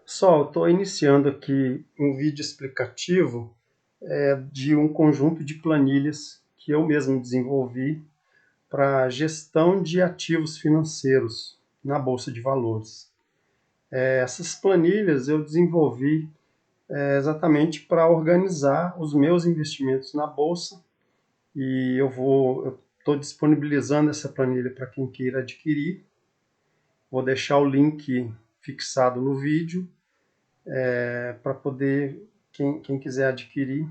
Pessoal, estou iniciando aqui um vídeo explicativo de um conjunto de planilhas que eu mesmo desenvolvi para gestão de ativos financeiros na Bolsa de Valores. Essas planilhas eu desenvolvi exatamente para organizar os meus investimentos na Bolsa e eu estou disponibilizando essa planilha para quem queira adquirir. Vou deixar o link fixado no vídeo para poder, quem quiser adquirir,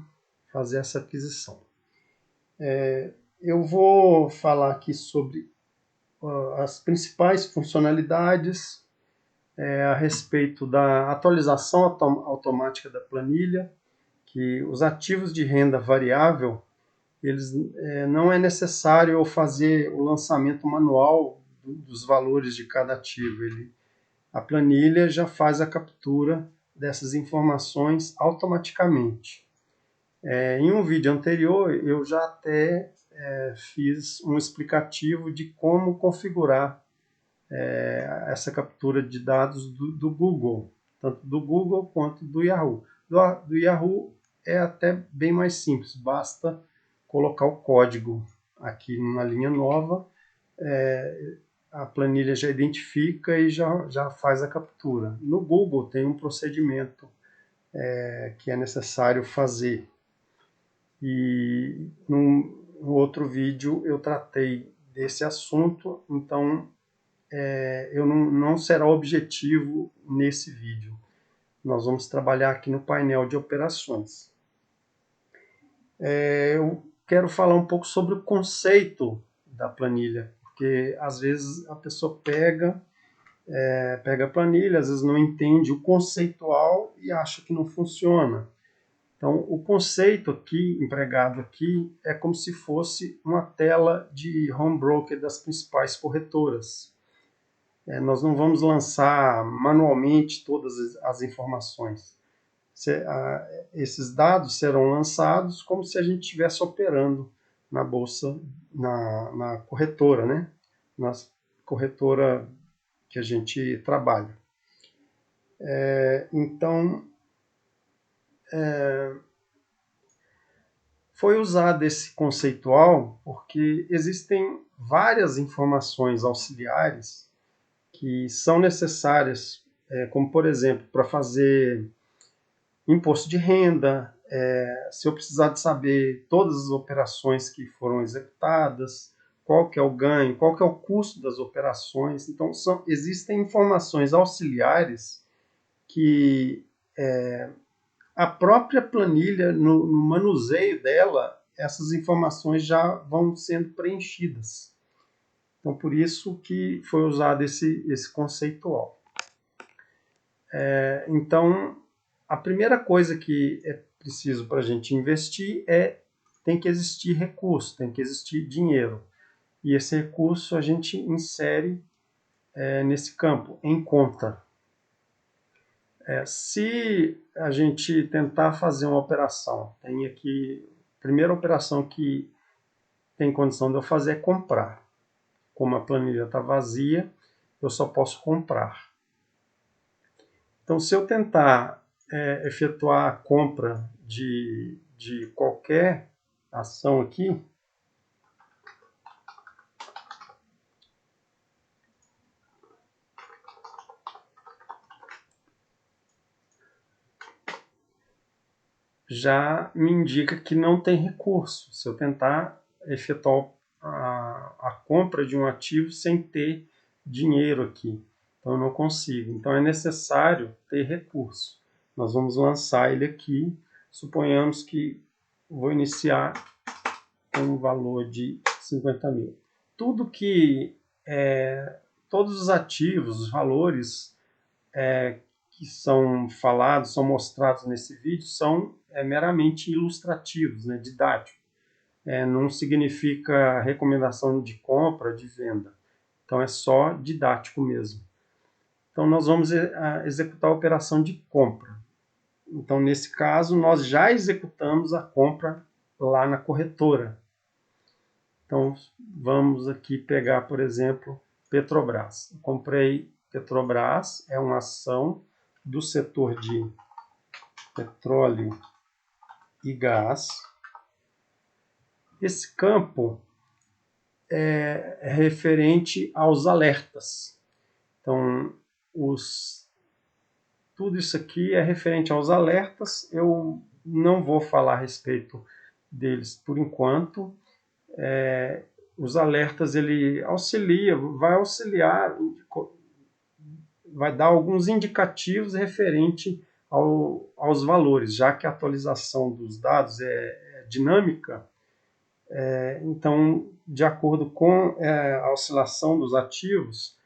fazer essa aquisição. Eu vou falar aqui sobre as principais funcionalidades a respeito da atualização automática da planilha, que os ativos de renda variável, eles não é necessário eu fazer o lançamento manual dos valores de cada ativo. A planilha já faz a captura dessas informações automaticamente. Em um vídeo anterior, eu já até fiz um explicativo de como configurar essa captura de dados do Google, tanto do Google quanto do Yahoo. Do Yahoo é até bem mais simples, basta colocar o código aqui na linha nova, a planilha já identifica e já faz a captura. No Google tem um procedimento que é necessário fazer. E no outro vídeo eu tratei desse assunto, então eu não será objetivo nesse vídeo. Nós vamos trabalhar aqui no painel de operações. Eu quero falar um pouco sobre o conceito da planilha, porque às vezes a pessoa pega a planilha, às vezes não entende o conceitual e acha que não funciona. Então, o conceito aqui, empregado aqui, é como se fosse uma tela de home broker das principais corretoras. Nós não vamos lançar manualmente todas as informações. Esses dados serão lançados como se a gente estivesse operando na bolsa, na corretora, né? Na corretora que a gente trabalha. Então, foi usado esse conceitual porque existem várias informações auxiliares que são necessárias, como por exemplo, para fazer imposto de renda, se eu precisar de saber todas as operações que foram executadas, qual que é o ganho, qual que é o custo das operações. Então, existem informações auxiliares que a própria planilha, no manuseio dela, essas informações já vão sendo preenchidas. Então, por isso que foi usado esse conceitual. Então, a primeira coisa que é preciso para a gente investir tem que existir recurso, tem que existir dinheiro. E esse recurso a gente insere nesse campo, em conta. Se a gente tentar fazer uma operação, tem aqui, a primeira operação que tem condição de eu fazer é comprar. Como a planilha está vazia, eu só posso comprar. Então, se eu tentar efetuar a compra de qualquer ação aqui, já me indica que não tem recurso. Se eu tentar efetuar a compra de um ativo sem ter dinheiro aqui, então eu não consigo. Então é necessário ter recurso. Nós vamos lançar ele aqui. Suponhamos que vou iniciar com um valor de 50 mil. Tudo que todos os ativos, os valores que são falados, são mostrados nesse vídeo, são meramente ilustrativos, né, didáticos. Não significa recomendação de compra, de venda. Então é só didático mesmo. Então nós vamos executar a operação de compra. Então nesse caso nós já executamos a compra lá na corretora. Então vamos aqui pegar, por exemplo, Petrobras. Eu comprei Petrobras, é uma ação do setor de petróleo e gás. Esse campo é referente aos alertas. Então, tudo isso aqui é referente aos alertas. Eu não vou falar a respeito deles por enquanto. Os alertas, ele vai auxiliar, vai dar alguns indicativos referente aos valores, já que a atualização dos dados é dinâmica. Então, de acordo com a oscilação dos ativos,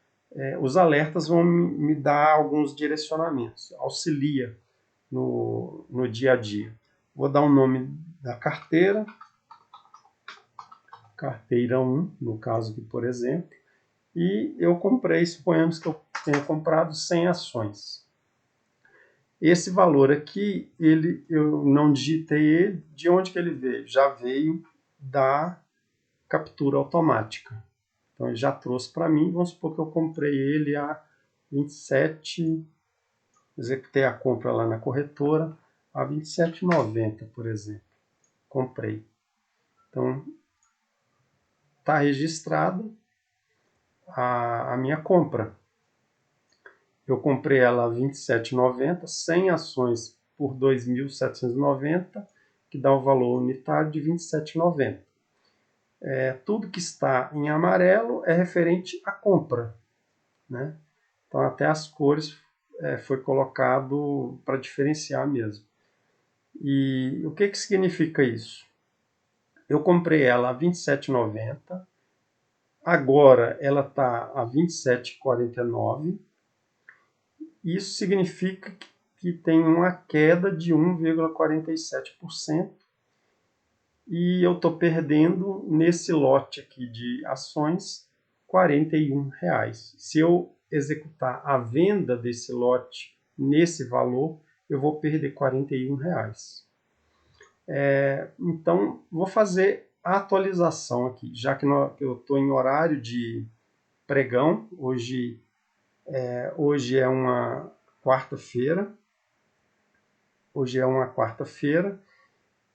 os alertas vão me dar alguns direcionamentos, auxilia no dia a dia. Vou dar o nome da carteira, carteira 1, no caso aqui, por exemplo, e eu comprei, suponhamos que eu tenha comprado 100 ações. Esse valor aqui, eu não digitei ele, de onde que ele veio? Já veio da captura automática. Então ele já trouxe para mim, vamos supor que eu comprei ele a 27, executei a compra lá na corretora, a 27,90, por exemplo. Comprei. Então, está registrada a minha compra. Eu comprei ela a 27,90, 100 ações por 2.790, que dá o valor unitário de 27,90. Tudo que está em amarelo é referente à compra, né? Então, até as cores foi colocado para diferenciar mesmo. E o que significa isso? Eu comprei ela a 27,90, agora ela está a 27,49. Isso significa que tem uma queda de 1,47%. E eu estou perdendo nesse lote aqui de ações R$41. Se eu executar a venda desse lote nesse valor, eu vou perder R$41. Então, vou fazer a atualização aqui, já que eu estou em horário de pregão. Hoje é uma quarta-feira.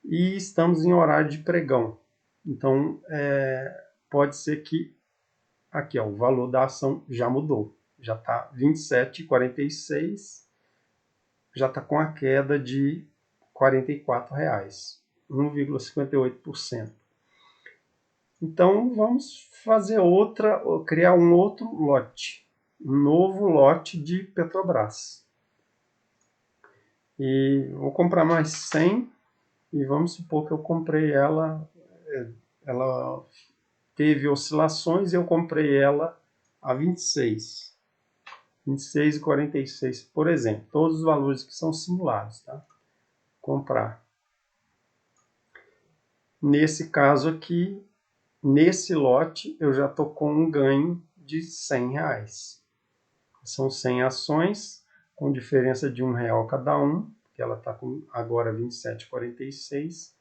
E estamos em horário de pregão. Então, pode ser que aqui, ó, o valor da ação já mudou. Já está R$27,46, já está com a queda de R$44, 1,58%. Então, vamos fazer criar um outro lote, um novo lote de Petrobras. E vou comprar mais 100, e vamos supor que eu comprei ela teve oscilações e eu comprei ela a 26,46, por exemplo. Todos os valores que são simulados, tá? Comprar. Nesse caso aqui, nesse lote, eu já estou com um ganho de R$100. São 100 ações, com diferença de R$1 cada um, que ela está com agora 27,46.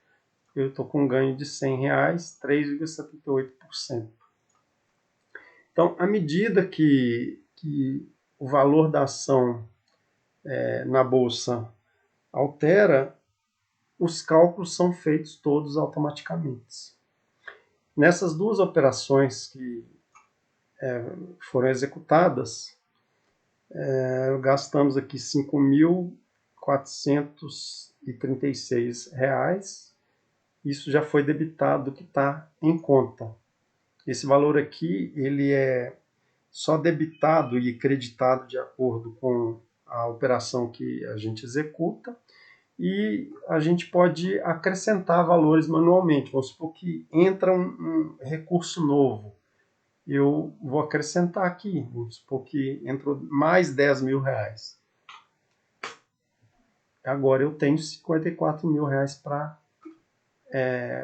Eu estou com um ganho de R$100, 3,78%. Então, à medida que o valor da ação na bolsa altera, os cálculos são feitos todos automaticamente. Nessas duas operações que foram executadas, gastamos aqui R$5.436. Isso já foi debitado do que está em conta. Esse valor aqui, ele é só debitado e creditado de acordo com a operação que a gente executa, e a gente pode acrescentar valores manualmente. Vamos supor que entra um recurso novo. Eu vou acrescentar aqui, vamos supor que entrou mais R$10.000. Agora eu tenho R$54.000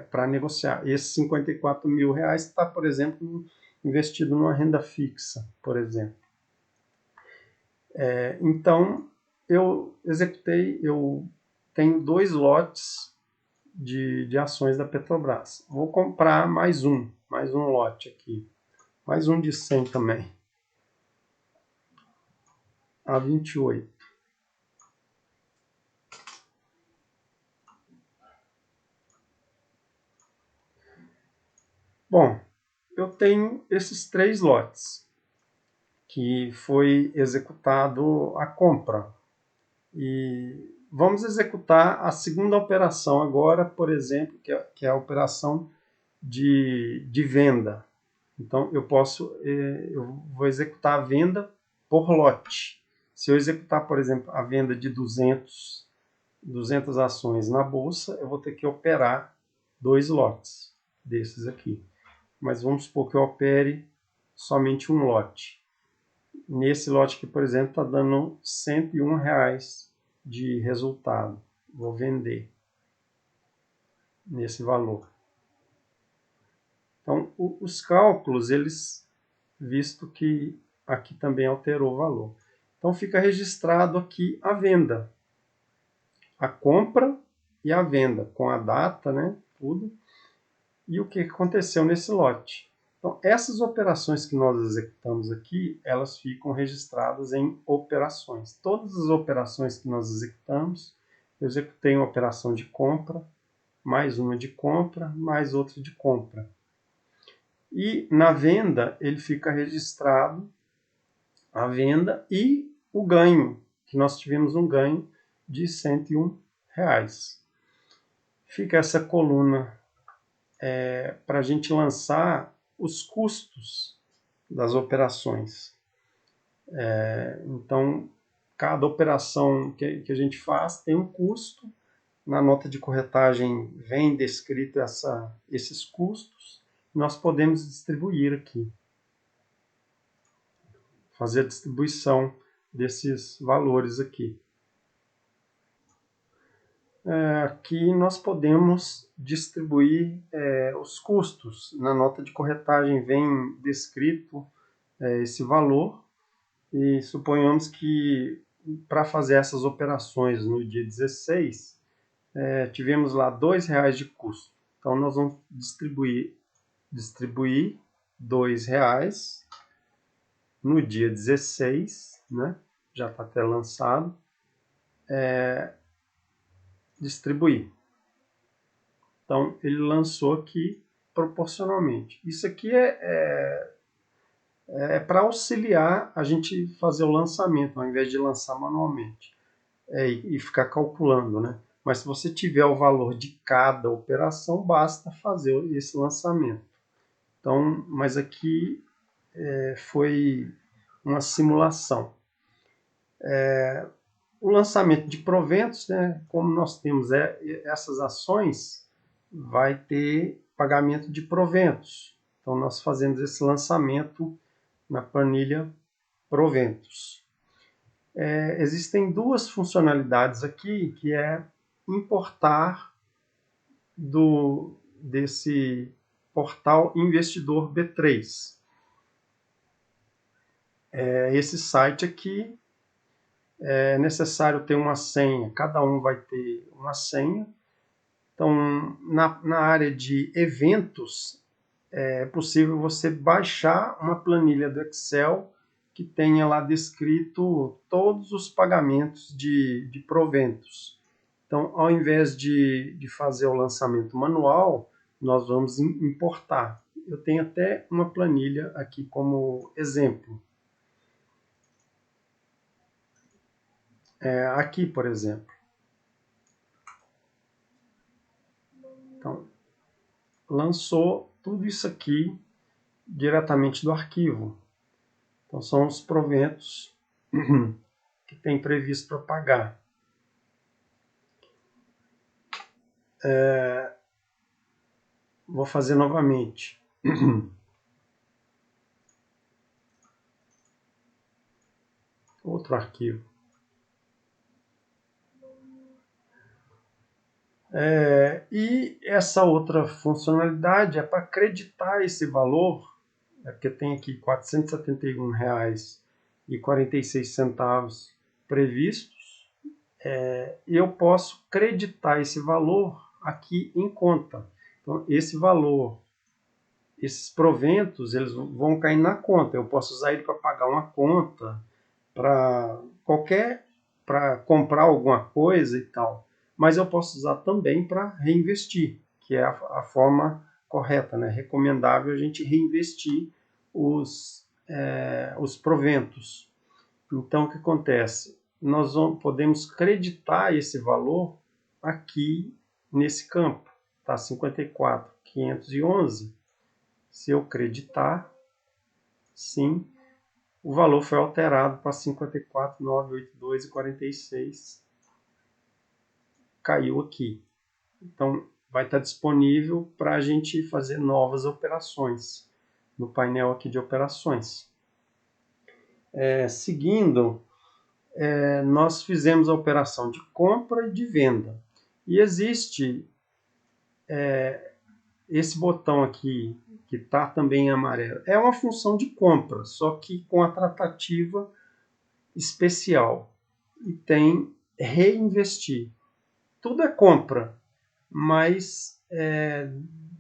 para negociar. Esses R$54.000 está, por exemplo, investido numa renda fixa, por exemplo. Então, eu tenho 2 lotes de ações da Petrobras. Vou comprar mais um lote aqui. Mais um de 100 também. A 28. Bom, eu tenho esses 3 lotes que foi executado a compra. E vamos executar a segunda operação agora, por exemplo, que é a operação de venda. Então, eu vou executar a venda por lote. Se eu executar, por exemplo, a venda de 200 ações na bolsa, eu vou ter que operar 2 lotes desses aqui. Mas vamos supor que eu opere somente um lote. Nesse lote aqui, por exemplo, está dando R$ 101 de resultado. Vou vender nesse valor. Então, os cálculos, eles, visto que aqui também alterou o valor. Então, fica registrado aqui a venda, a compra e a venda, com a data, né, tudo, e o que aconteceu nesse lote. Então, essas operações que nós executamos aqui, elas ficam registradas em operações. Todas as operações que nós executamos, eu executei uma operação de compra, mais uma de compra, mais outra de compra. E na venda, ele fica registrado a venda e o ganho, que nós tivemos um ganho de R$ 101. Fica essa coluna para a gente lançar os custos das operações. Então, cada operação que a gente faz tem um custo. Na nota de corretagem vem descrito esses custos. Nós podemos distribuir aqui, fazer a distribuição desses valores aqui. Aqui nós podemos distribuir os custos. Na nota de corretagem vem descrito esse valor e suponhamos que para fazer essas operações no dia 16, tivemos lá R$ 2 de custo. Então nós vamos distribuir R$ 2 no dia 16, né? Já está até lançado. Distribuir. Então, ele lançou aqui proporcionalmente. Isso aqui é para auxiliar a gente fazer o lançamento, ao invés de lançar manualmente e ficar calculando, né? Mas se você tiver o valor de cada operação, basta fazer esse lançamento. Então, mas aqui foi uma simulação. O lançamento de proventos, né, como nós temos essas ações, vai ter pagamento de proventos. Então, nós fazemos esse lançamento na planilha proventos. Existem 2 funcionalidades aqui, que é importar desse portal Investidor B3. Esse site aqui é necessário ter uma senha, cada um vai ter uma senha. Então, na área de eventos, é possível você baixar uma planilha do Excel que tenha lá descrito todos os pagamentos de proventos. Então, ao invés de fazer o lançamento manual, nós vamos importar. Eu tenho até uma planilha aqui como exemplo. Aqui, por exemplo. Então, lançou tudo isso aqui diretamente do arquivo. Então, são os proventos que tem previsto para pagar. Vou fazer novamente. Outro arquivo. E essa outra funcionalidade é para acreditar esse valor, porque tem aqui R$ 471,46 previstos, eu posso creditar esse valor aqui em conta. Então, esse valor, esses proventos, eles vão cair na conta. Eu posso usar ele para pagar uma conta, para comprar alguma coisa e tal. Mas eu posso usar também para reinvestir, que é a forma correta, né? Recomendável a gente reinvestir os proventos. Então, o que acontece? Nós podemos creditar esse valor aqui nesse campo, tá? 54.511. Se eu creditar, sim, o valor foi alterado para 54.982,46. Caiu aqui. Então, vai estar disponível para a gente fazer novas operações no painel aqui de operações. Seguindo, nós fizemos a operação de compra e de venda. E existe esse botão aqui, que está também em amarelo. É uma função de compra, só que com a tratativa especial. E tem reinvestir. Tudo é compra, mas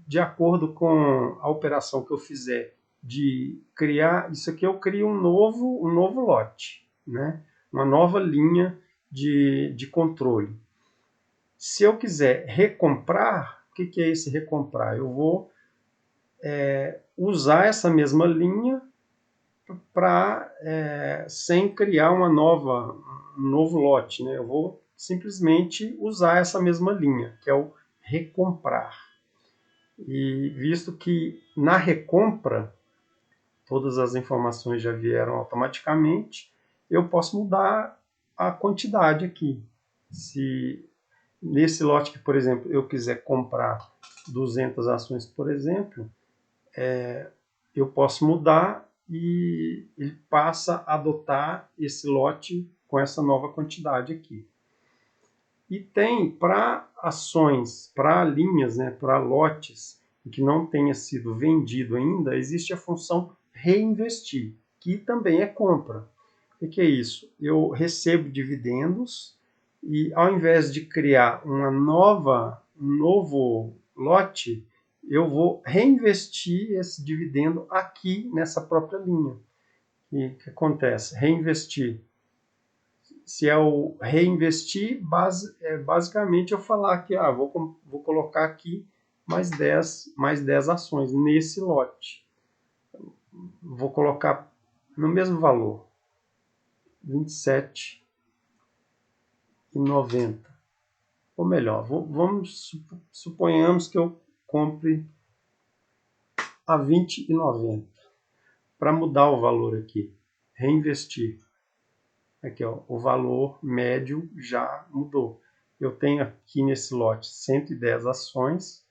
de acordo com a operação que eu fizer de criar, isso aqui eu crio um novo lote, né? Uma nova linha de controle. Se eu quiser recomprar, o que é esse recomprar? Eu vou usar essa mesma linha sem criar um novo lote, né? Eu vou simplesmente usar essa mesma linha, que é o recomprar. E visto que na recompra todas as informações já vieram automaticamente, eu posso mudar a quantidade aqui. Se nesse lote que, por exemplo, eu quiser comprar 200 ações, por exemplo, eu posso mudar e ele passa a adotar esse lote com essa nova quantidade aqui. E tem para ações, para linhas, né, para lotes que não tenha sido vendido ainda, existe a função reinvestir, que também é compra. O que é isso? Eu recebo dividendos e ao invés de criar um novo lote, eu vou reinvestir esse dividendo aqui nessa própria linha. E o que acontece? Reinvestir. Se é o reinvestir, basicamente eu falar que vou colocar aqui mais 10 ações nesse lote. Vou colocar no mesmo valor, R$ 27,90. Ou melhor, suponhamos que eu compre a R$ 20,90. Para mudar o valor aqui, reinvestir. Aqui, ó, o valor médio já mudou. Eu tenho aqui nesse lote 110 ações,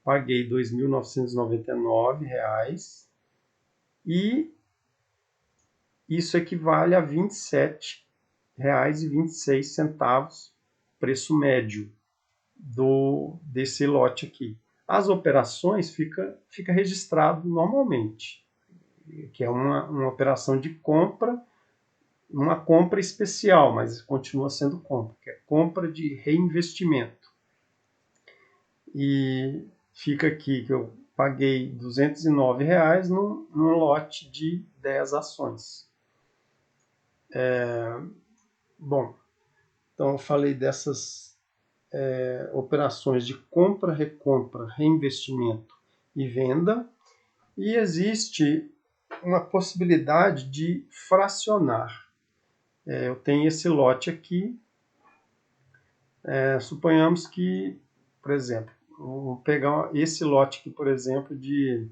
paguei R$ 2.999 e isso equivale a R$ 27,26, preço médio desse lote aqui. As operações fica registrado normalmente, que é uma operação de compra, uma compra especial, mas continua sendo compra, que é compra de reinvestimento. E fica aqui que eu paguei R$ 209 num lote de 10 ações. Bom, então eu falei dessas operações de compra, recompra, reinvestimento e venda. E existe uma possibilidade de fracionar. Eu tenho esse lote aqui. Suponhamos que, por exemplo, vou pegar esse lote aqui, por exemplo, de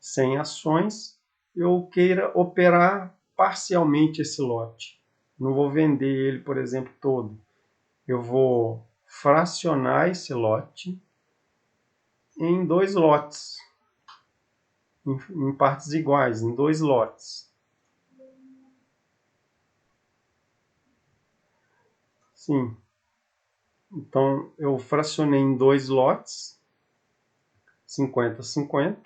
100 ações, eu queira operar parcialmente esse lote. Não vou vender ele, por exemplo, todo. Eu vou fracionar esse lote em 2 lotes, em partes iguais, em 2 lotes. Sim. Então, eu fracionei em 2 lotes, 50-50,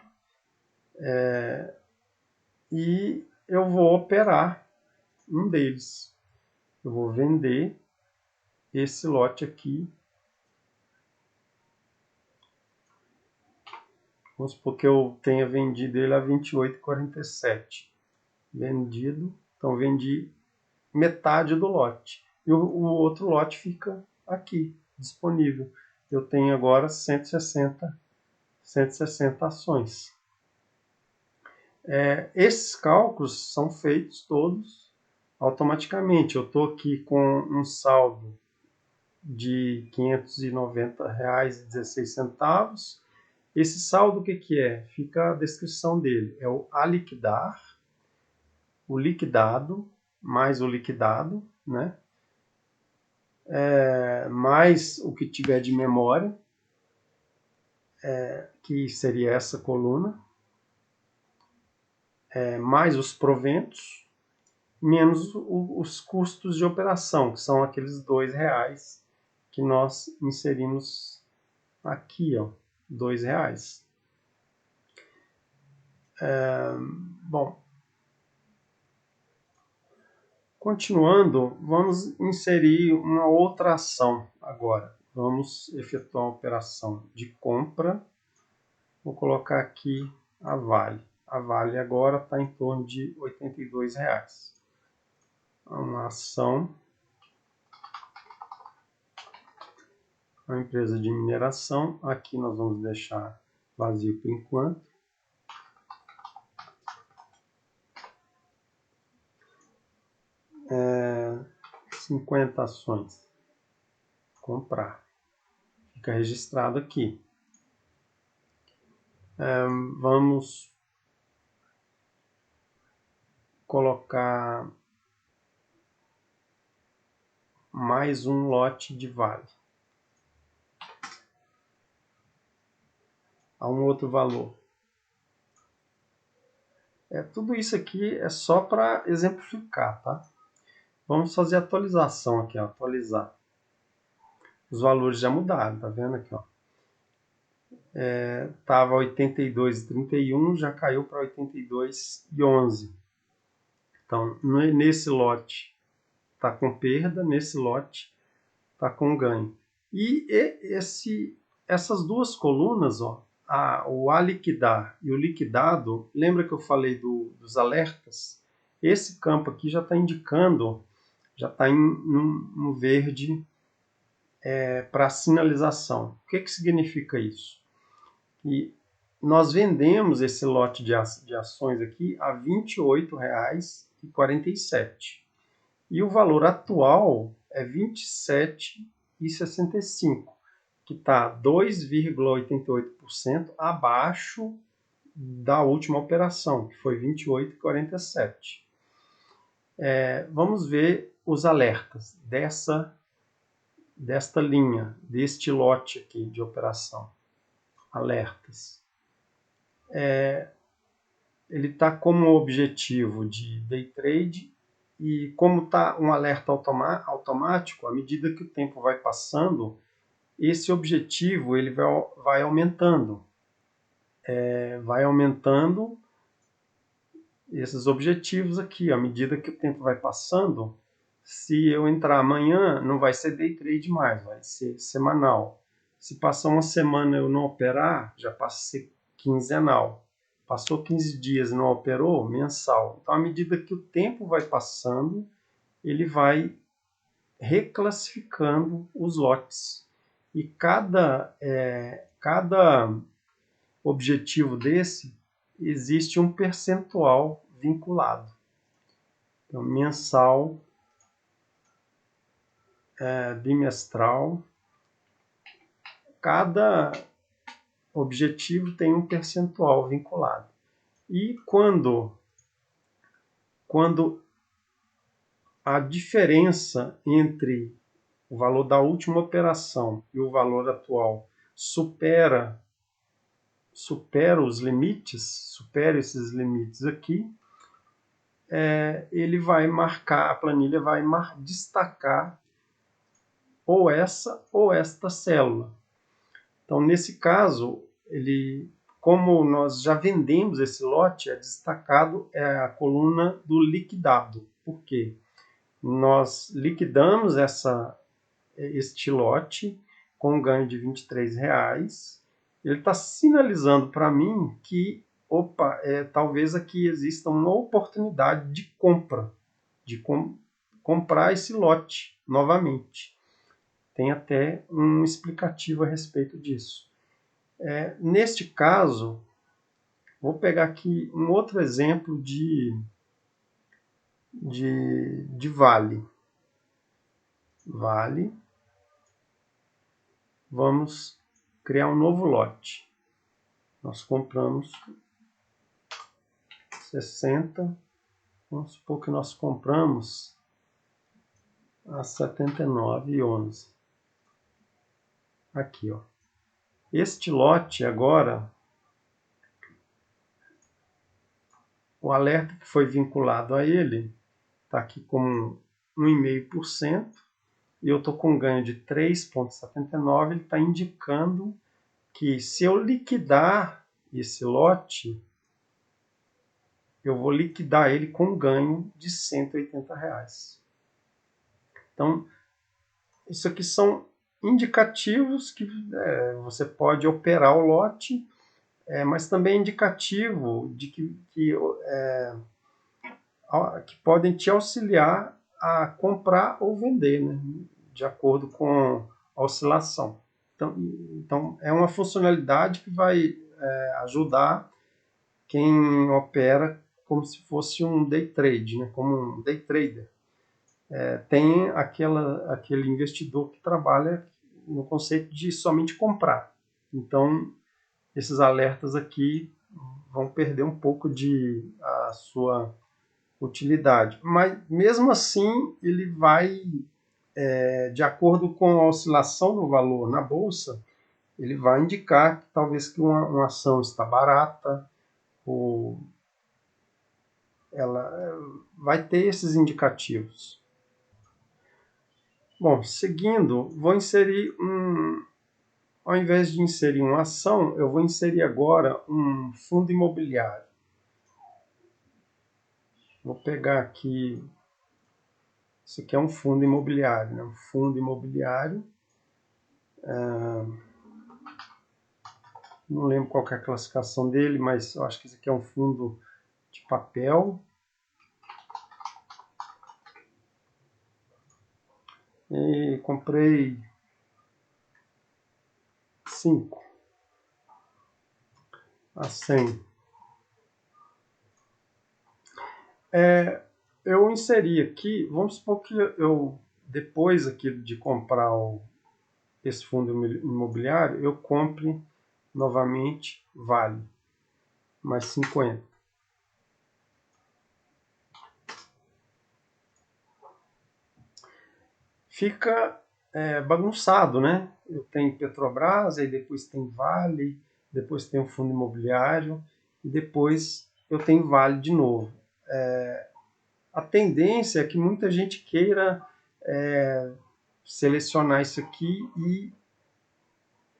e eu vou operar um deles. Eu vou vender esse lote aqui. Vamos supor que eu tenha vendido ele a R$ 28,47. Vendido, então vendi metade do lote. E o outro lote fica aqui, disponível. Eu tenho agora 160 160 ações. Esses cálculos são feitos todos automaticamente. Eu estou aqui com um saldo de R$ 590,16. Esse saldo o que é? Fica a descrição dele. É o a liquidar, o liquidado, mais o liquidado, né? Mais o que tiver de memória, que seria essa coluna, mais os proventos, menos os custos de operação, que são aqueles R$ 2 que nós inserimos aqui, ó, R$ 2. Bom, continuando, vamos inserir uma outra ação agora. Vamos efetuar uma operação de compra. Vou colocar aqui a Vale. A Vale agora está em torno de R$ 82. Uma ação, uma empresa de mineração. Aqui nós vamos deixar vazio por enquanto. É, 50 ações. Comprar. Fica registrado aqui. Vamos colocar mais um lote de Vale a um outro valor. Tudo isso aqui é só para exemplificar, tá? Vamos fazer a atualização aqui, ó, atualizar. Os valores já mudaram, tá vendo aqui, ó? Tava 82,31, já caiu para 82,11. Então, nesse lote está com perda, nesse lote está com ganho. E essas duas colunas, ó, o a liquidar e o liquidado, lembra que eu falei dos alertas? Esse campo aqui já está indicando, já está no verde para sinalização. O que significa isso? E nós vendemos esse lote de ações aqui a R$ 28,47. E o valor atual é R$ 27,65, que está 2,88% abaixo da última operação, que foi R$ 28,47. Vamos ver os alertas desta linha, deste lote aqui de operação. Alertas. Ele está como objetivo de day trade e como está um alerta automático, à medida que o tempo vai passando, esse objetivo ele vai aumentando. Vai aumentando esses objetivos aqui, à medida que o tempo vai passando. Se eu entrar amanhã, não vai ser day trade mais, vai ser semanal. Se passar uma semana eu não operar, já passa a ser quinzenal. Passou 15 dias e não operou, mensal. Então, à medida que o tempo vai passando, ele vai reclassificando os lotes. E cada objetivo desse, existe um percentual vinculado. Então, mensal, bimestral, cada objetivo tem um percentual vinculado. E quando a diferença entre o valor da última operação e o valor atual supera os limites, supera esses limites aqui, ele vai marcar, a planilha vai destacar ou essa ou esta célula. Então, nesse caso, como nós já vendemos esse lote, é destacado a coluna do liquidado. Por quê? Nós liquidamos este lote com um ganho de R$ 23. Ele está sinalizando para mim que, talvez aqui exista uma oportunidade de compra, de comprar esse lote novamente. Tem até um explicativo a respeito disso. Neste caso, vou pegar aqui um outro exemplo de vale. Vale. Vamos criar um novo lote. Nós compramos 60. Vamos supor que nós compramos a 79,11. Aqui, ó. Este lote agora, o alerta que foi vinculado a ele está aqui como 1,5%, e eu estou com um ganho de 3,79, ele está indicando que se eu liquidar esse lote, eu vou liquidar ele com um ganho de R$180. Então, isso aqui são indicativos que você pode operar o lote, mas também é indicativo de que podem te auxiliar a comprar ou vender, né, de acordo com a oscilação. Então é uma funcionalidade que vai ajudar quem opera como se fosse um day trade, né, como um day trader. Tem aquele investidor que trabalha no conceito de somente comprar. Então, esses alertas aqui vão perder um pouco a sua utilidade. Mas, mesmo assim, ele vai, de acordo com a oscilação do valor na bolsa, ele vai indicar que talvez que uma ação está barata, ou ela vai ter esses indicativos. Bom, seguindo, vou inserir ao invés de inserir uma ação, eu vou inserir agora um fundo imobiliário. Vou pegar aqui, isso aqui é um fundo imobiliário, né? Um fundo imobiliário. Não lembro qual que é a classificação dele, mas eu acho que esse aqui é um fundo de papel. E comprei 5 a 100. Eu inseri aqui, vamos supor que eu, depois aqui de comprar esse fundo imobiliário, eu compre novamente Vale, mais 50. Fica bagunçado, né? Eu tenho Petrobras, aí depois tem Vale, depois tem o fundo imobiliário, e depois eu tenho Vale de novo. A tendência é que muita gente queira selecionar isso aqui e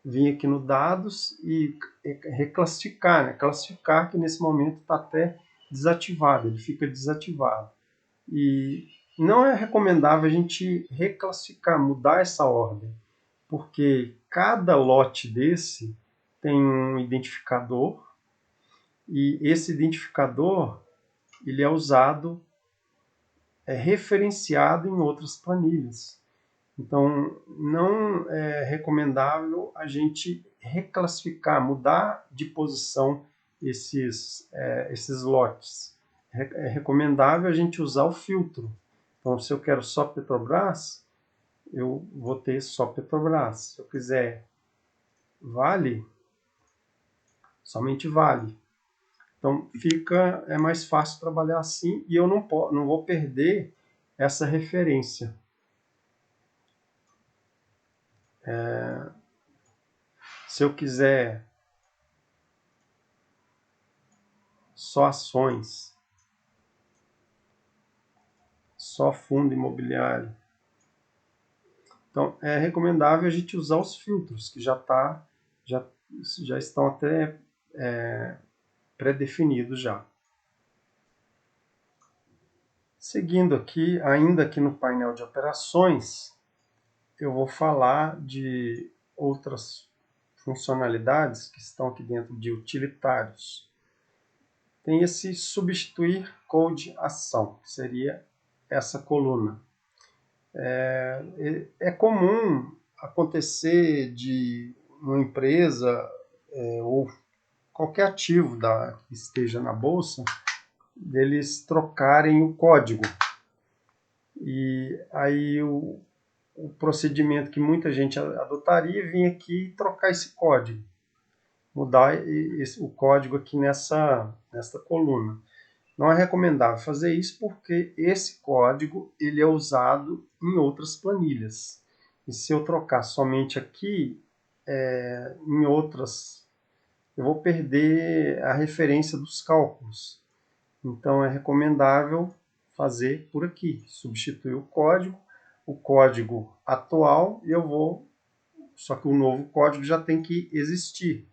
vir aqui no dados e reclassificar, né? Classificar, que nesse momento está até desativado, ele fica desativado. E não é recomendável a gente reclassificar, mudar essa ordem, porque cada lote desse tem um identificador, e esse identificador ele é usado, referenciado em outras planilhas. Então, não é recomendável a gente reclassificar, mudar de posição esses lotes. É recomendável a gente usar o filtro. Então, se eu quero só Petrobras, eu vou ter só Petrobras. Se eu quiser Vale, somente Vale. Então, é mais fácil trabalhar assim, e eu não vou perder essa referência. Se eu quiser só ações, só fundo imobiliário, então é recomendável a gente usar os filtros, que já estão até pré-definidos já. Seguindo aqui, ainda aqui no painel de operações, eu vou falar de outras funcionalidades que estão aqui dentro de utilitários. Tem esse substituir code ação, que seria essa coluna. É comum acontecer de uma empresa ou qualquer ativo que esteja na bolsa, deles trocarem o código. E aí o procedimento que muita gente adotaria é vir aqui e trocar esse código, mudar o código aqui nessa coluna. Não é recomendável fazer isso porque esse código ele é usado em outras planilhas. E se eu trocar somente aqui, em outras, eu vou perder a referência dos cálculos. Então é recomendável fazer por aqui, substituir o código atual, e só que o novo código já tem que existir.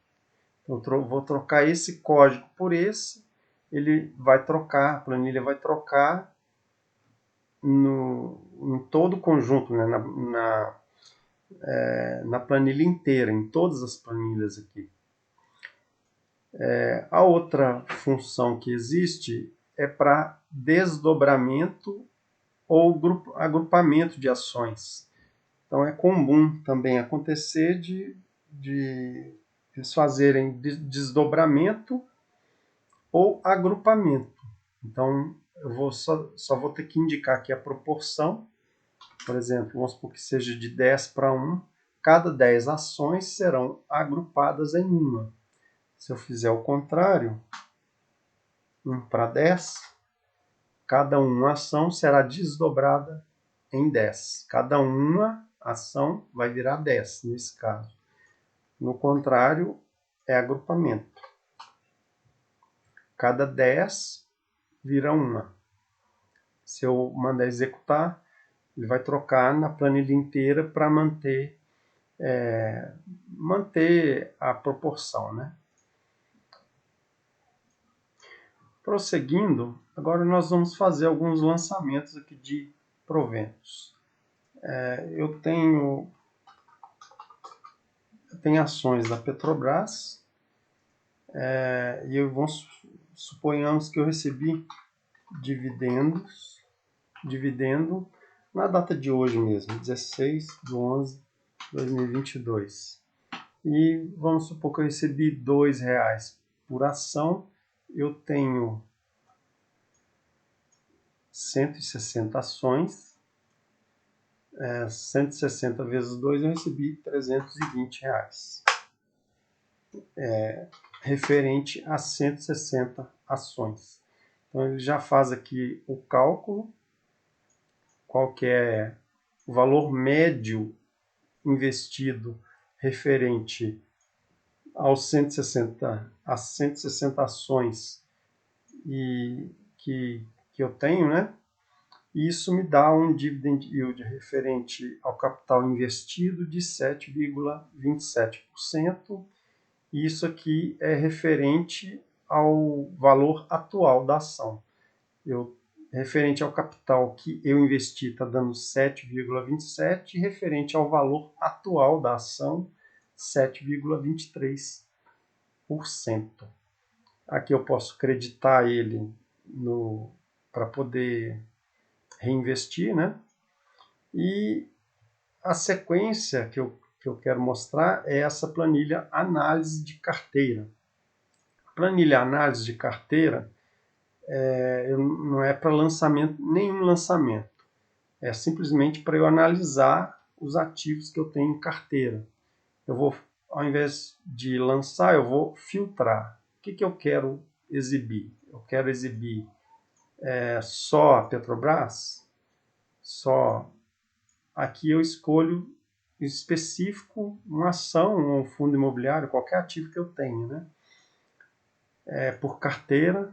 Então, eu vou trocar esse código por esse, ele vai trocar, a planilha vai trocar em todo o conjunto, né? Na planilha inteira, em todas as planilhas aqui. A outra função que existe é para desdobramento ou agrupamento de ações. Então é comum também acontecer de eles fazerem desdobramento ou agrupamento. Então eu só vou ter que indicar aqui a proporção. Por exemplo, vamos supor que seja de 10 para 1. Cada 10 ações serão agrupadas em uma. Se eu fizer o contrário, 1 para 10, cada uma ação será desdobrada em 10. Cada uma ação vai virar 10, nesse caso. No contrário, é agrupamento. Cada 10 vira uma. Se eu mandar executar, ele vai trocar na planilha inteira para manter a proporção, né? Prosseguindo, agora nós vamos fazer alguns lançamentos aqui de proventos. Eu tenho ações da Petrobras, e suponhamos que eu recebi dividendo na data de hoje mesmo, 16/11/2022. E vamos supor que eu recebi R$2 por ação, eu tenho 160 ações, 160 vezes 2 eu recebi R$320, referente a 160 ações. Então ele já faz aqui o cálculo, qual que é o valor médio investido referente às 160 ações que eu tenho, né? Isso me dá um dividend yield referente ao capital investido de 7,27%. E isso aqui é referente ao valor atual da ação. Referente ao capital que eu investi está dando 7,27%, e referente ao valor atual da ação, 7,23%. Aqui eu posso creditar ele para poder reinvestir, né? E a sequência que eu quero mostrar é essa planilha análise de carteira. Planilha análise de carteira não é para nenhum lançamento. É simplesmente para eu analisar os ativos que eu tenho em carteira. Ao invés de lançar, eu vou filtrar. O que eu quero exibir? Eu quero exibir só a Petrobras? Aqui eu escolho específico uma ação, um fundo imobiliário, qualquer ativo que eu tenha, né? Por carteira,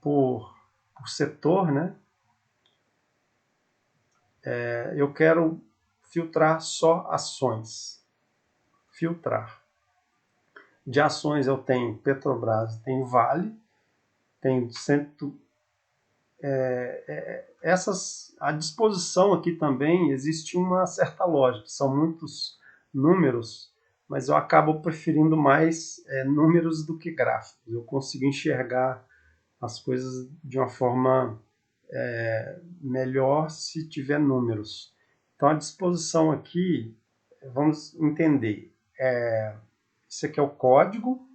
por setor, né? Eu quero filtrar só ações. Filtrar. De ações eu tenho Petrobras, tenho Vale, tenho à disposição aqui também existe uma certa lógica, são muitos números, mas eu acabo preferindo mais números do que gráficos. Eu consigo enxergar as coisas de uma forma melhor se tiver números. Então, à disposição aqui, vamos entender. Esse aqui é o código.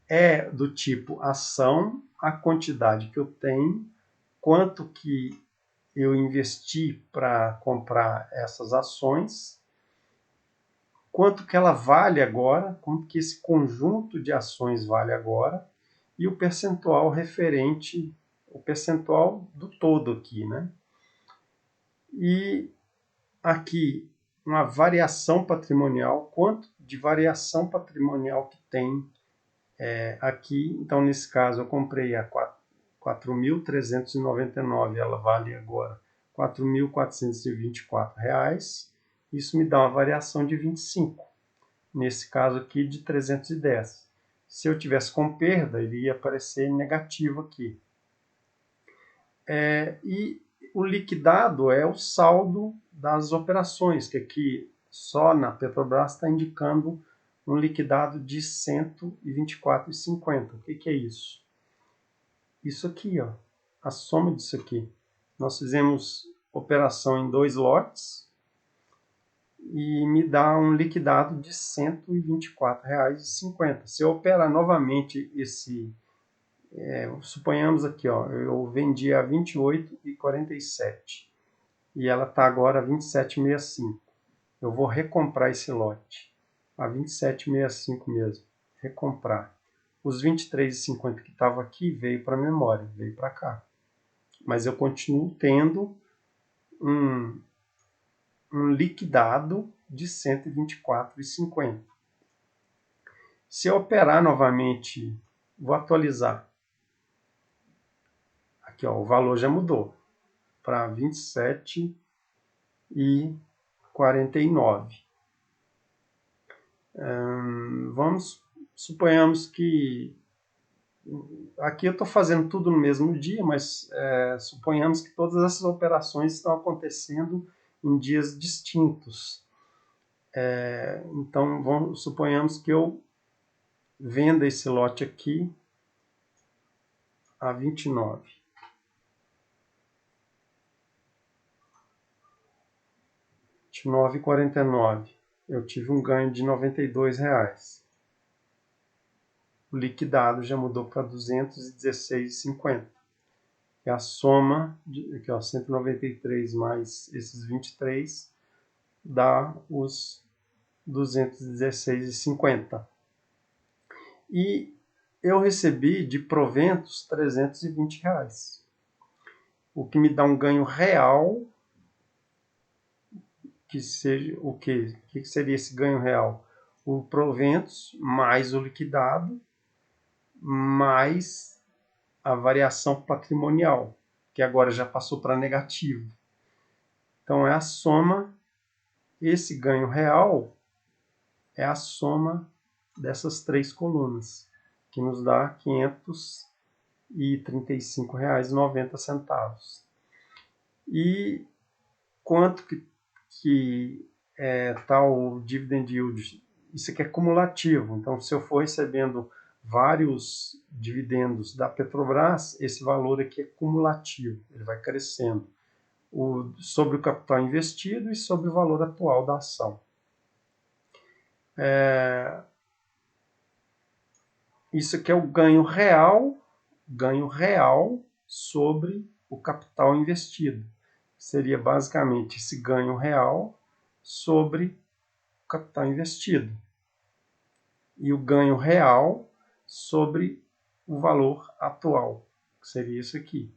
É do tipo ação, a quantidade que eu tenho, quanto que eu investi para comprar essas ações, quanto que ela vale agora, quanto que esse conjunto de ações vale agora, e o percentual referente, o percentual do todo aqui, né? E aqui uma variação patrimonial, quanto de variação patrimonial que tem aqui. Então, nesse caso, eu comprei a 4.399, ela vale agora R$ 4.424. Isso me dá uma variação de 25. Nesse caso aqui, de 310. Se eu tivesse com perda, ele ia aparecer negativo aqui. E o liquidado é o saldo das operações, que aqui só na Petrobras está indicando um liquidado de 124,50. O que é isso? Isso aqui, ó, a soma disso aqui. Nós fizemos operação em 2 lotes e me dá um liquidado de R$ 124,50. Se eu operar novamente suponhamos aqui, ó, eu vendi a 28,47 e ela está agora a 27,65. Eu vou recomprar esse lote a 27,65 mesmo, recomprar. Os 23,50 que estava aqui veio para a memória, veio para cá. Mas eu continuo tendo um liquidado de 124,50. Se eu operar novamente, vou atualizar. Aqui, ó, o valor já mudou para 27,49. Suponhamos que aqui eu estou fazendo tudo no mesmo dia, mas suponhamos que todas essas operações estão acontecendo em dias distintos. Então, suponhamos que eu venda esse lote aqui a 29. R$ 29,49. Eu tive um ganho de R$ 92,00. O liquidado já mudou para R$ 216,50. E a soma, aqui, ó, 193 mais esses 23, dá os 216,50. E eu recebi de proventos R$ 320,00. O que me dá um ganho real, que seja o quê? O que seria esse ganho real? O proventos mais o liquidado, mais a variação patrimonial, que agora já passou para negativo. Então, é a soma, esse ganho real é a soma dessas três colunas, que nos dá R$ 535,90. E quanto que está o dividend yield? Isso aqui é cumulativo, então se eu for recebendo vários dividendos da Petrobras, esse valor aqui é cumulativo, ele vai crescendo sobre o capital investido e sobre o valor atual da ação. Isso aqui é o ganho real sobre o capital investido. Seria basicamente esse ganho real sobre o capital investido. E o ganho real sobre o valor atual, que seria isso aqui.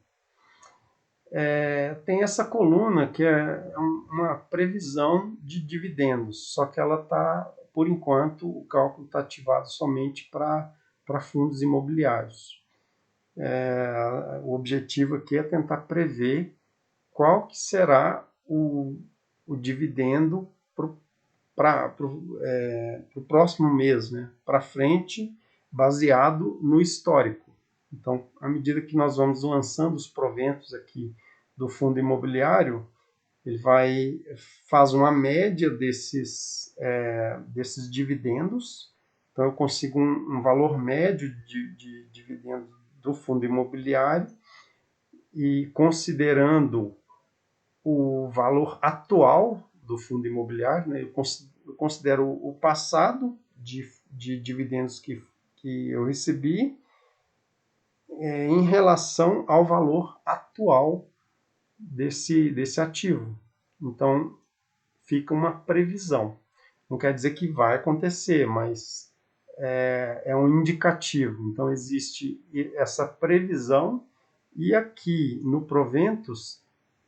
Tem essa coluna que é uma previsão de dividendos, só que ela está, por enquanto, o cálculo está ativado somente para fundos imobiliários. O objetivo aqui é tentar prever qual que será o dividendo para o próximo mês, né, para frente, baseado no histórico. Então, à medida que nós vamos lançando os proventos aqui do fundo imobiliário, ele faz uma média desses dividendos. Então, eu consigo um valor médio de dividendos do fundo imobiliário e, considerando o valor atual do fundo imobiliário, né, eu considero o passado de dividendos que eu recebi em relação ao valor atual desse ativo. Então, fica uma previsão. Não quer dizer que vai acontecer, mas é um indicativo. Então, existe essa previsão e aqui no Proventus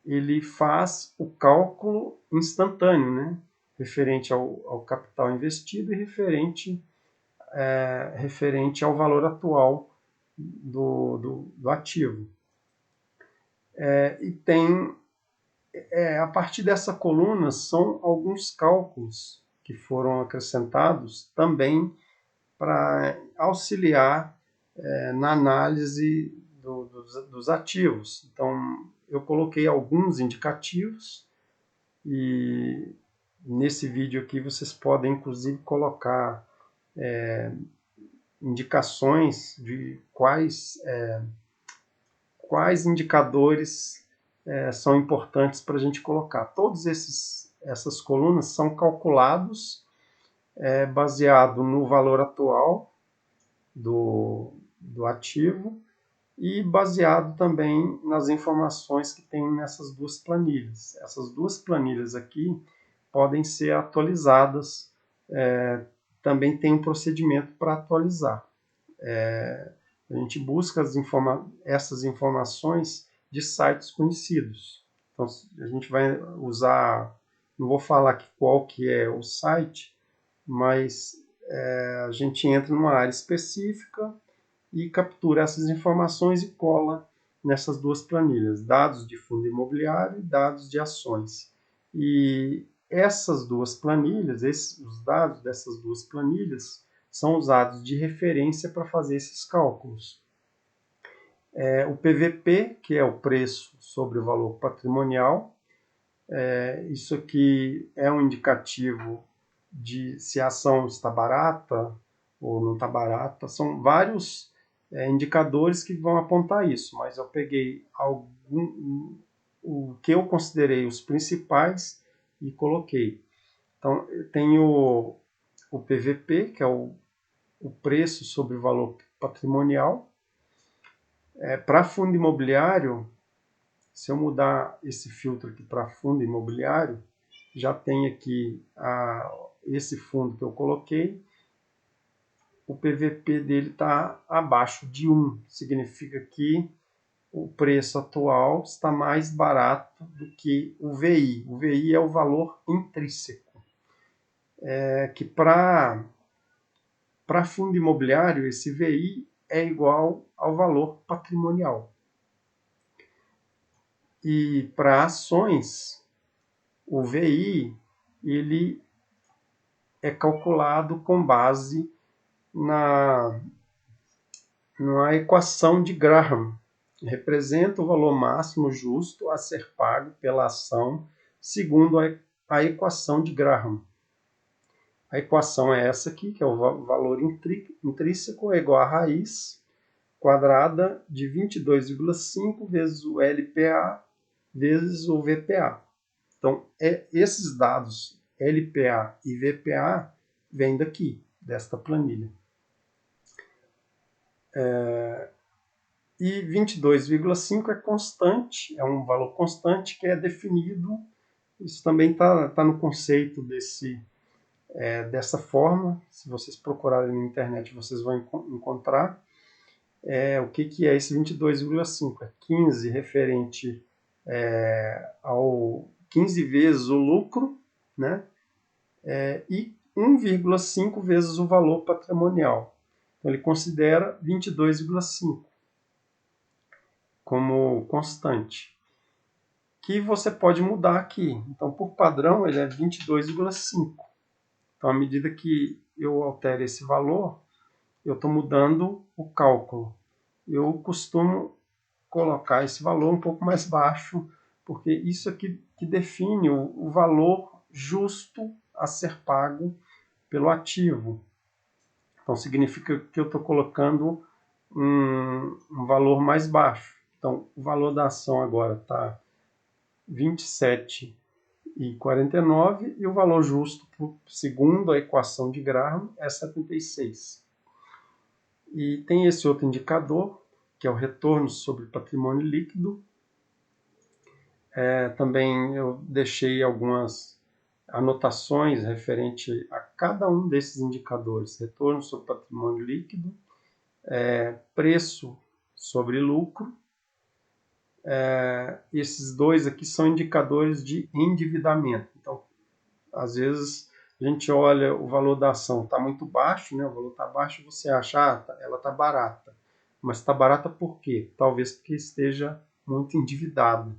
ele faz o cálculo instantâneo, né? Referente ao capital investido e referente ao valor atual do ativo. E tem, a partir dessa coluna, são alguns cálculos que foram acrescentados também para auxiliar na análise dos ativos. Então, eu coloquei alguns indicativos e nesse vídeo aqui vocês podem, inclusive, colocar indicações de quais indicadores são importantes para a gente colocar. Todas essas colunas são calculados baseado no valor atual do ativo e baseado também nas informações que tem nessas duas planilhas. Essas duas planilhas aqui podem ser atualizadas, também tem um procedimento para atualizar. A gente busca essas informações de sites conhecidos. Então, a gente vai usar, não vou falar aqui qual que é o site, mas a gente entra numa área específica e captura essas informações e cola nessas duas planilhas, dados de fundo imobiliário e dados de ações. E essas duas planilhas, os dados dessas duas planilhas, são usados de referência para fazer esses cálculos. O PVP, que é o preço sobre o valor patrimonial, isso aqui é um indicativo de se a ação está barata ou não está barata. São vários indicadores que vão apontar isso, mas eu peguei o que eu considerei os principais e coloquei. Então, eu tenho o PVP, que é o preço sobre o valor patrimonial. Para fundo imobiliário, se eu mudar esse filtro aqui para fundo imobiliário, já tem aqui esse fundo que eu coloquei. O PVP dele está abaixo de 1, significa que o preço atual está mais barato do que o VI. O VI é o valor intrínseco. Que para fundo imobiliário, esse VI é igual ao valor patrimonial. E para ações, o VI ele é calculado com base na equação de Graham. Representa o valor máximo justo a ser pago pela ação segundo a equação de Graham. A equação é essa aqui, que é o valor intrínseco é igual a raiz quadrada de 22,5 vezes o LPA vezes o VPA. Então, esses dados LPA e VPA vêm daqui, desta planilha. E 22,5 é constante, é um valor constante que é definido. Isso também está no conceito dessa forma. Se vocês procurarem na internet, vocês vão encontrar. O que é esse 22,5? É 15 referente ao 15 vezes o lucro, né? E 1,5 vezes o valor patrimonial. Então, ele considera 22,5 como constante, que você pode mudar aqui. Então, por padrão, ele é 22,5. Então, à medida que eu altero esse valor, eu estou mudando o cálculo. Eu costumo colocar esse valor um pouco mais baixo, porque isso aqui que define o valor justo a ser pago pelo ativo. Então, significa que eu estou colocando um valor mais baixo. Então, o valor da ação agora está R$ e o valor justo, segundo a equação de Graham, é 76. E tem esse outro indicador, que é o retorno sobre patrimônio líquido. Também eu deixei algumas anotações referente a cada um desses indicadores: retorno sobre patrimônio líquido, preço sobre lucro. Esses dois aqui são indicadores de endividamento. Então, às vezes a gente olha o valor da ação, está muito baixo, né? O valor está baixo, você acha, ela está barata. Mas está barata por quê? Talvez porque esteja muito endividada.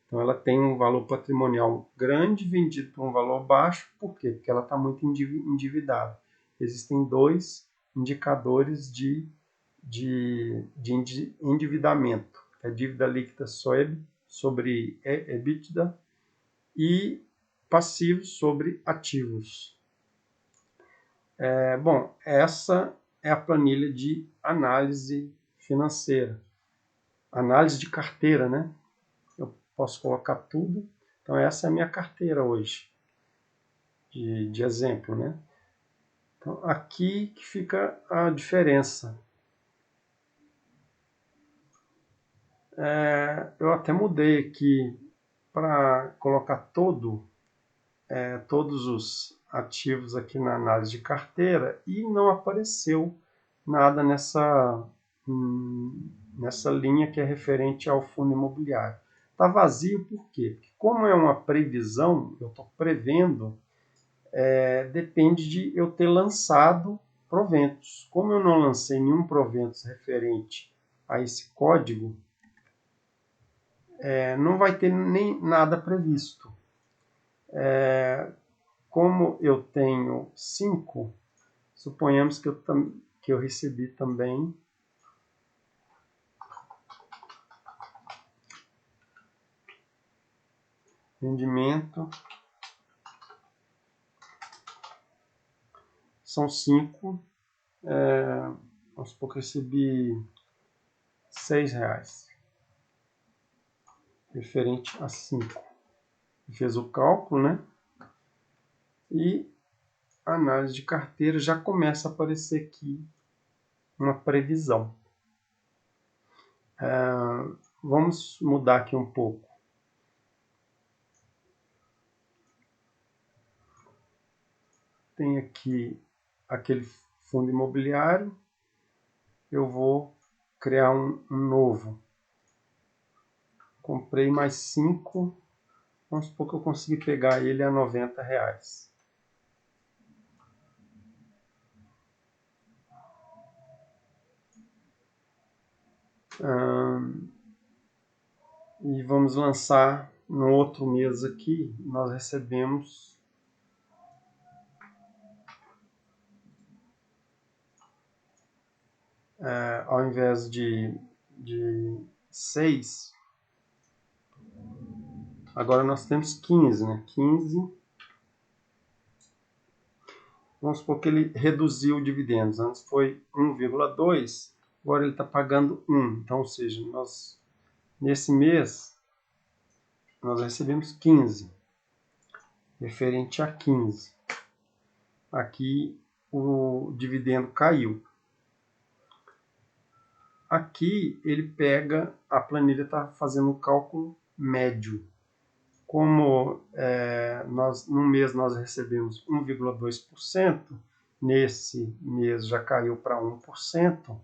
Então ela tem um valor patrimonial grande vendido por um valor baixo, por quê? Porque ela está muito endividada. Existem dois indicadores de endividamento: a dívida líquida sobre EBITDA e passivos sobre ativos. Bom, essa é a planilha de análise financeira, análise de carteira, né? Eu posso colocar tudo. Então essa é a minha carteira hoje, de exemplo, né? Então aqui que fica a diferença. Eu até mudei aqui para colocar todos os ativos aqui na análise de carteira e não apareceu nada nessa linha que é referente ao fundo imobiliário. Está vazio por quê? Porque como é uma previsão, eu estou prevendo, depende de eu ter lançado proventos. Como eu não lancei nenhum proventos referente a esse código, não vai ter nem nada previsto. Como eu tenho 5, suponhamos que eu recebi também rendimento, são 5, vamos supor que eu recebi R$6, referente a 5. Fez o cálculo, né? E a análise de carteira já começa a aparecer aqui uma previsão. Vamos mudar aqui um pouco. Tem aqui aquele fundo imobiliário. Eu vou criar um novo. Comprei mais 5. Vamos supor que eu consegui pegar ele a R$90. E vamos lançar no outro mês aqui. Nós recebemos ao invés de 6, agora nós temos 15, né? 15. Vamos supor que ele reduziu o dividendos. Antes foi 1,2, agora ele está pagando 1. Então, ou seja, nesse mês nós recebemos 15, referente a 15. Aqui o dividendo caiu. Aqui ele pega, a planilha está fazendo um cálculo médio. Como no mês nós recebemos 1,2%, nesse mês já caiu para 1%,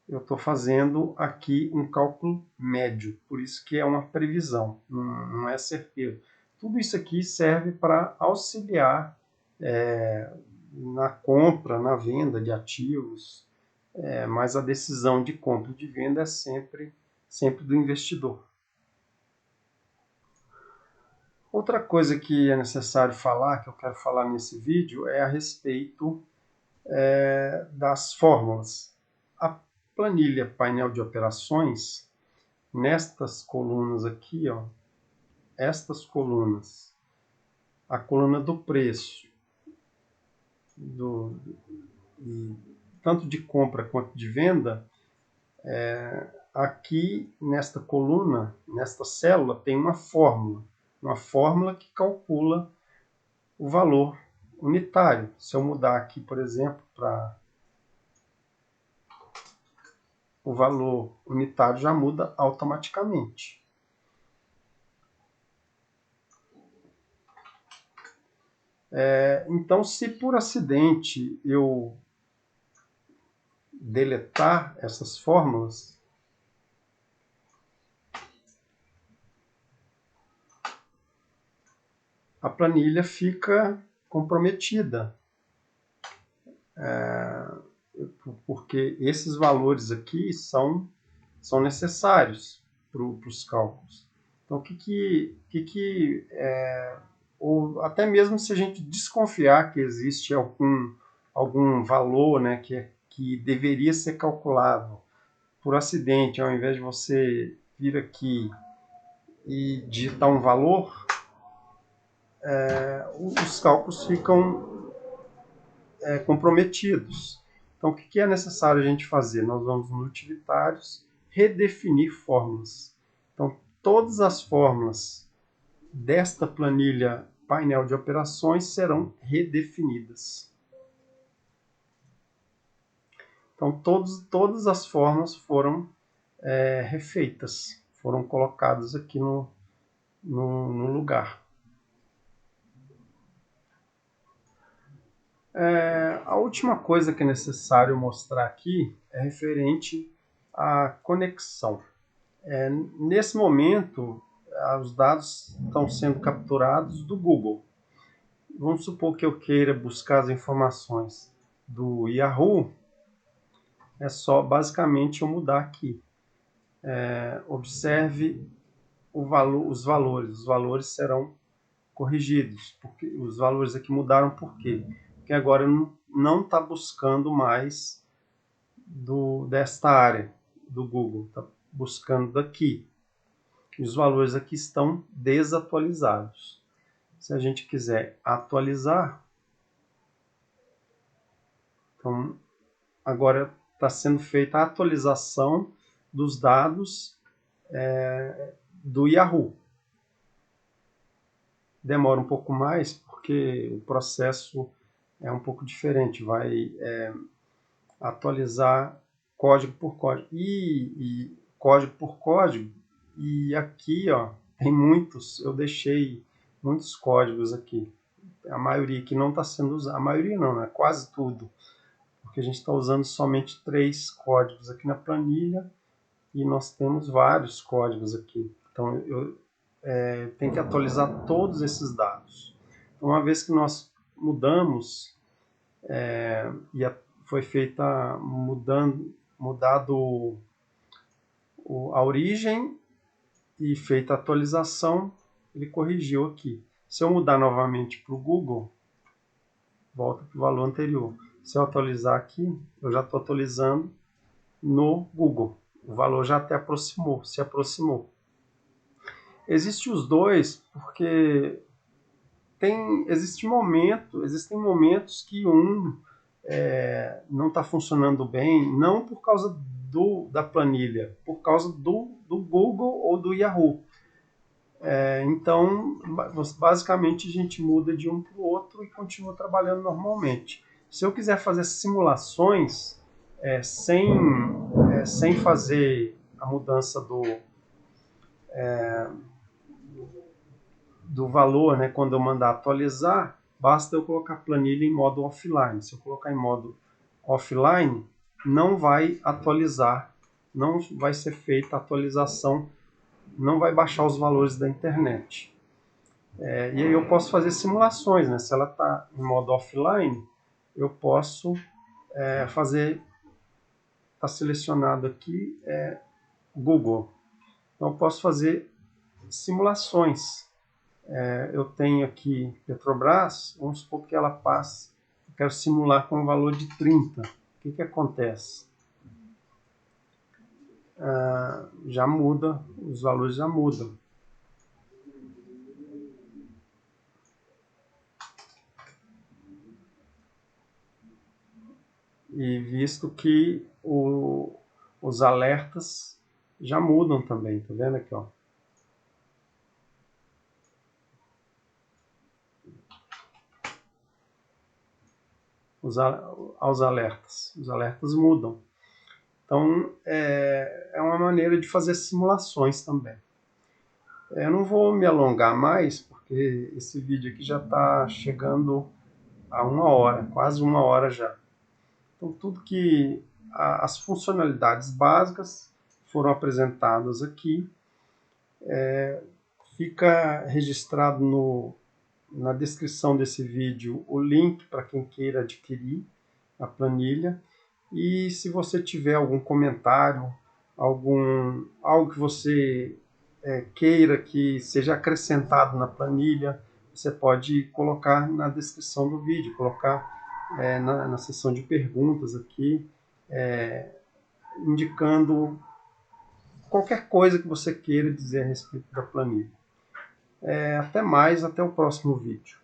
eu estou fazendo aqui um cálculo médio, por isso que é uma previsão, não é certeiro. Tudo isso aqui serve para auxiliar na compra, na venda de ativos, mas a decisão de compra e de venda é sempre do investidor. Outra coisa que é necessário falar, que eu quero falar nesse vídeo, é a respeito das fórmulas. A planilha painel de operações, nestas colunas aqui, ó, estas colunas, a coluna do preço, tanto de compra quanto de venda, aqui nesta coluna, nesta célula, tem uma fórmula. uma fórmula que calcula o valor unitário. Se eu mudar aqui, por exemplo, para o valor unitário, já muda automaticamente. Então, se por acidente eu deletar essas fórmulas, a planilha fica comprometida, porque esses valores aqui são necessários para os cálculos. Então, ou até mesmo se a gente desconfiar que existe algum valor, né, que deveria ser calculado por acidente, ao invés de você vir aqui e digitar um valor, os cálculos ficam comprometidos. Então, o que é necessário a gente fazer? Nós vamos no utilitários, redefinir fórmulas. Então, todas as fórmulas desta planilha painel de operações serão redefinidas. Então, todas as fórmulas foram refeitas, foram colocadas aqui no lugar. A última coisa que é necessário mostrar aqui é referente à conexão. Nesse momento, os dados estão sendo capturados do Google. Vamos supor que eu queira buscar as informações do Yahoo, é só basicamente eu mudar aqui. Observe os valores serão corrigidos. Porque os valores aqui mudaram por quê? Porque agora não está buscando mais desta área do Google, está buscando daqui. E os valores aqui estão desatualizados. Se a gente quiser atualizar, então agora está sendo feita a atualização dos dados do Yahoo. Demora um pouco mais porque o processo é um pouco diferente, vai atualizar código por código. E código por código, e aqui ó, tem muitos, eu deixei muitos códigos aqui. A maioria que não está sendo usada, a maioria não, né? Quase tudo, porque a gente está usando somente 3 códigos aqui na planilha e nós temos vários códigos aqui. Então eu tenho que atualizar todos esses dados. Então, uma vez que nós mudamos e foi feita mudado a origem e feita a atualização, ele corrigiu aqui. Se eu mudar novamente para o Google, volta para o valor anterior. Se eu atualizar aqui, eu já estou atualizando no Google. O valor já até se aproximou. Existem os dois porque existem momentos que não está funcionando bem, não por causa da planilha, por causa do Google ou do Yahoo. Então, basicamente, a gente muda de um para o outro e continua trabalhando normalmente. Se eu quiser fazer simulações sem fazer a mudança do valor, né, quando eu mandar atualizar, basta eu colocar a planilha em modo offline. Se eu colocar em modo offline, não vai atualizar, não vai ser feita a atualização, não vai baixar os valores da internet. E aí eu posso fazer simulações, né? Se ela está em modo offline, eu posso fazer, está selecionado aqui Google. Então eu posso fazer simulações. Eu tenho aqui Petrobras, vamos supor que ela passe, eu quero simular com um valor de 30. O que acontece? Já muda, os valores já mudam. E visto que os alertas já mudam também, tá vendo aqui, ó? aos alertas. Os alertas mudam. Então, é uma maneira de fazer simulações também. Eu não vou me alongar mais, porque esse vídeo aqui já está chegando a 1 hora, quase 1 hora já. Então, tudo que as funcionalidades básicas foram apresentadas aqui. Fica registrado na descrição desse vídeo o link para quem queira adquirir a planilha. E se você tiver algum comentário, algo que você queira que seja acrescentado na planilha, você pode colocar na descrição do vídeo, colocar na seção de perguntas aqui, indicando qualquer coisa que você queira dizer a respeito da planilha. Até mais, até o próximo vídeo.